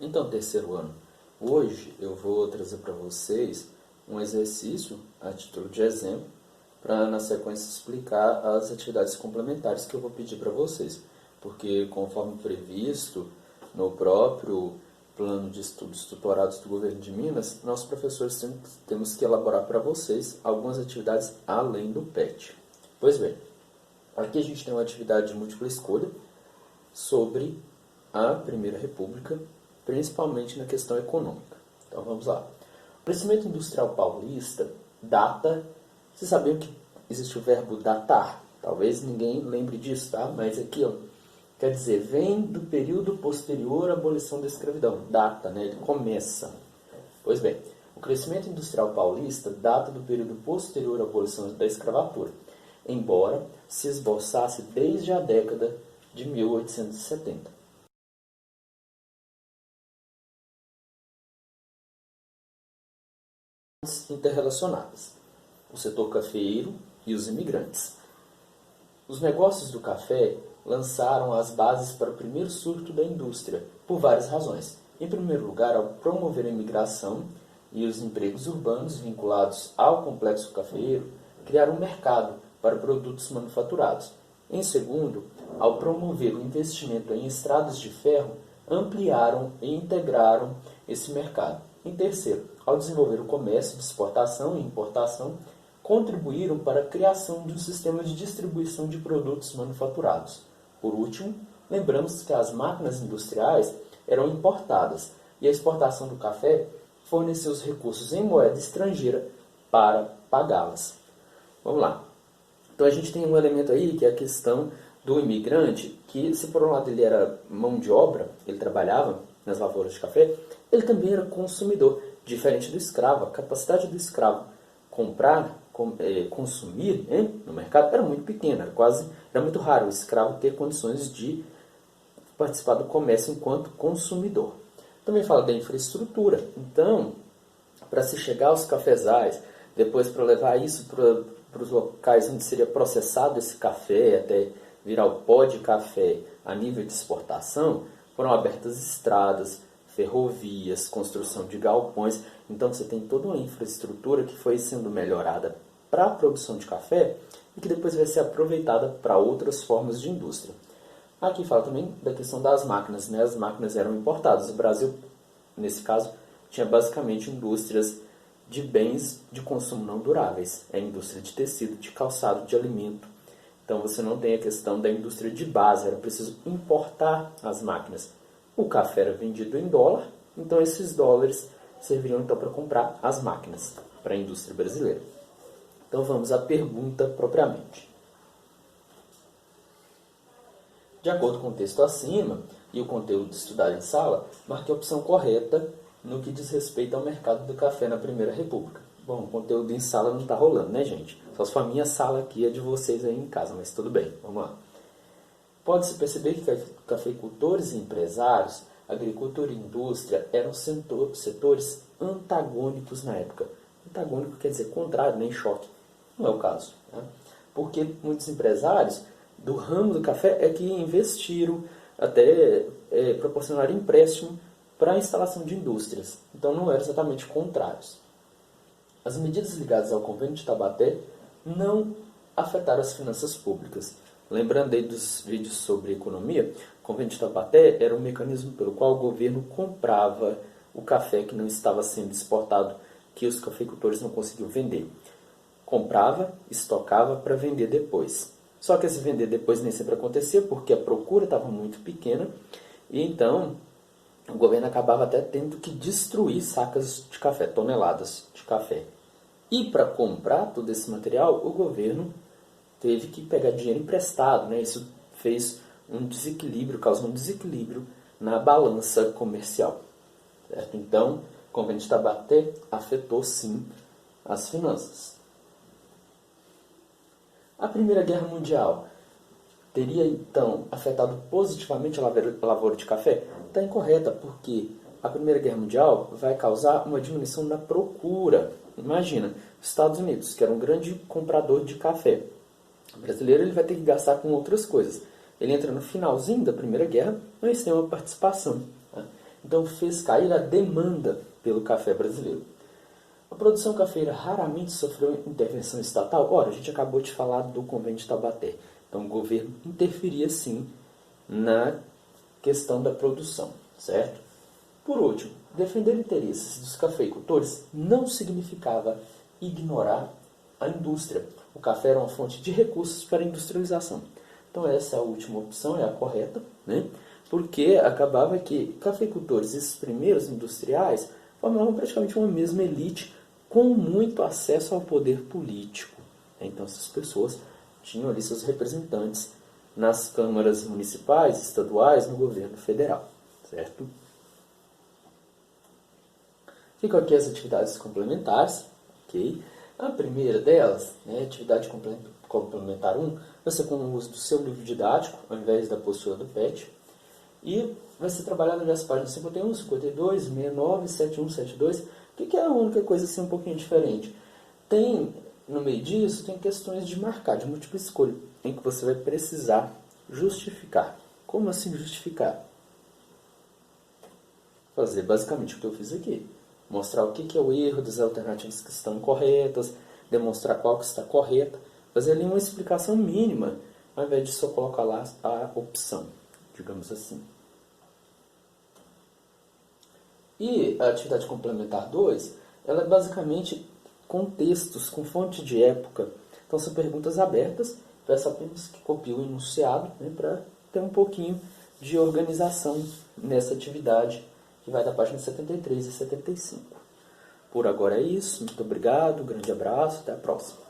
Então, terceiro ano, hoje eu vou trazer para vocês um exercício a título de exemplo, para na sequência explicar as atividades complementares que eu vou pedir para vocês, porque conforme previsto no próprio plano de estudos tutorados do governo de Minas, nós professores temos que elaborar para vocês algumas atividades além do PET. Pois bem, aqui a gente tem uma atividade de múltipla escolha sobre a Primeira República, principalmente na questão econômica. Então vamos lá. O crescimento industrial paulista data. Vocês sabiam que existe o verbo datar? Talvez ninguém lembre disso, tá? Mas aqui, ó, quer dizer, vem do período posterior à abolição da escravidão. Data, né? Ele começa. Pois bem, o crescimento industrial paulista data do período posterior à abolição da escravatura, embora se esboçasse desde a década de 1870. Interrelacionadas: o setor cafeeiro e os imigrantes. Os negócios do café lançaram as bases para o primeiro surto da indústria, por várias razões. Em primeiro lugar, ao promover a imigração e os empregos urbanos vinculados ao complexo cafeeiro, criaram um mercado para produtos manufaturados. Em segundo, ao promover o investimento em estradas de ferro, ampliaram e integraram esse mercado. Em terceiro, ao desenvolver o comércio de exportação e importação, contribuíram para a criação de um sistema de distribuição de produtos manufaturados. Por último, lembramos que as máquinas industriais eram importadas e a exportação do café forneceu os recursos em moeda estrangeira para pagá-las. Vamos lá. Então a gente tem um elemento aí que é a questão do imigrante, que se por um lado ele era mão de obra, ele trabalhava nas lavouras de café, ele também era consumidor, diferente do escravo. A capacidade do escravo comprar, consumir no mercado era muito pequena, era muito raro o escravo ter condições de participar do comércio enquanto consumidor. Também fala da infraestrutura. Então, para se chegar aos cafezais, depois para levar isso para os locais onde seria processado esse café, até virar o pó de café a nível de exportação, foram abertas estradas, ferrovias, construção de galpões. Então você tem toda uma infraestrutura que foi sendo melhorada para a produção de café e que depois vai ser aproveitada para outras formas de indústria. Aqui fala também da questão das máquinas, né? As máquinas eram importadas. O Brasil, nesse caso, tinha basicamente indústrias de bens de consumo não duráveis. É a indústria de tecido, de calçado, de alimento. Então você não tem a questão da indústria de base, era preciso importar as máquinas. O café era vendido em dólar, então esses dólares serviriam então para comprar as máquinas para a indústria brasileira. Então vamos à pergunta propriamente. De acordo com o texto acima e o conteúdo estudado em sala, marque a opção correta no que diz respeito ao mercado do café na Primeira República. Bom, o conteúdo em sala não está rolando, né, gente? Só se for a minha sala aqui, a de vocês aí em casa, mas tudo bem, vamos lá. Pode-se perceber que cafeicultores e empresários, agricultura e indústria eram setores antagônicos na época. Antagônico quer dizer contrário, nem choque. Não é o caso, né? Porque muitos empresários do ramo do café é que investiram, até proporcionaram empréstimo para a instalação de indústrias. Então não eram exatamente contrários. As medidas ligadas ao convênio de Taubaté não afetaram as finanças públicas. Lembrando aí dos vídeos sobre economia, o convênio de Taubaté era um mecanismo pelo qual o governo comprava o café que não estava sendo exportado, que os cafeicultores não conseguiam vender. Comprava, estocava para vender depois. Só que esse vender depois nem sempre acontecia, porque a procura estava muito pequena, e então o governo acabava até tendo que destruir sacas de café, toneladas de café. E para comprar todo esse material, o governo teve que pegar dinheiro emprestado, né? Isso fez um desequilíbrio, causou um desequilíbrio na balança comercial. Certo? Então, o convênio de Taubaté afetou sim as finanças. A Primeira Guerra Mundial teria então afetado positivamente a lavoura de café? Está incorreta, porque a Primeira Guerra Mundial vai causar uma diminuição na procura. Imagina, os Estados Unidos, que era um grande comprador de café. O brasileiro ele vai ter que gastar com outras coisas. Ele entra no finalzinho da Primeira Guerra, mas tem uma participação. Tá? então fez cair a demanda pelo café brasileiro. A produção cafeira raramente sofreu intervenção estatal. Ora, a gente acabou de falar do Convênio de Taubaté. Então, o governo interferia, sim, na questão da produção, certo? Por último, defender interesses dos cafeicultores não significava ignorar a indústria. O café era uma fonte de recursos para a industrialização. Então, essa é a última opção, é a correta, né? Porque acabava que cafeicultores, esses primeiros industriais, formavam praticamente uma mesma elite com muito acesso ao poder político. Então, essas pessoas tinham ali seus representantes nas câmaras municipais, estaduais, no governo federal, certo? Ficam aqui as atividades complementares, ok? A primeira delas, né, atividade complementar 1, vai ser com o uso do seu livro didático, ao invés da postura do PET, e vai ser trabalhado nas páginas 51, 52, 69, 71, 72, que é a única coisa assim um pouquinho diferente. Tem, no meio disso, tem questões de marcar, de múltipla escolha, em que você vai precisar justificar. Como assim justificar? Fazer basicamente o que eu fiz aqui. Mostrar o que é o erro das alternativas que estão corretas, demonstrar qual que está correta, fazer ali uma explicação mínima, ao invés de só colocar lá a opção, digamos assim. E a atividade complementar 2, ela é basicamente com textos, com fonte de época. Então são perguntas abertas, peço apenas que copie o enunciado, né, para ter um pouquinho de organização nessa atividade, que vai da página 73 e 75. Por agora é isso, muito obrigado, grande abraço, até a próxima.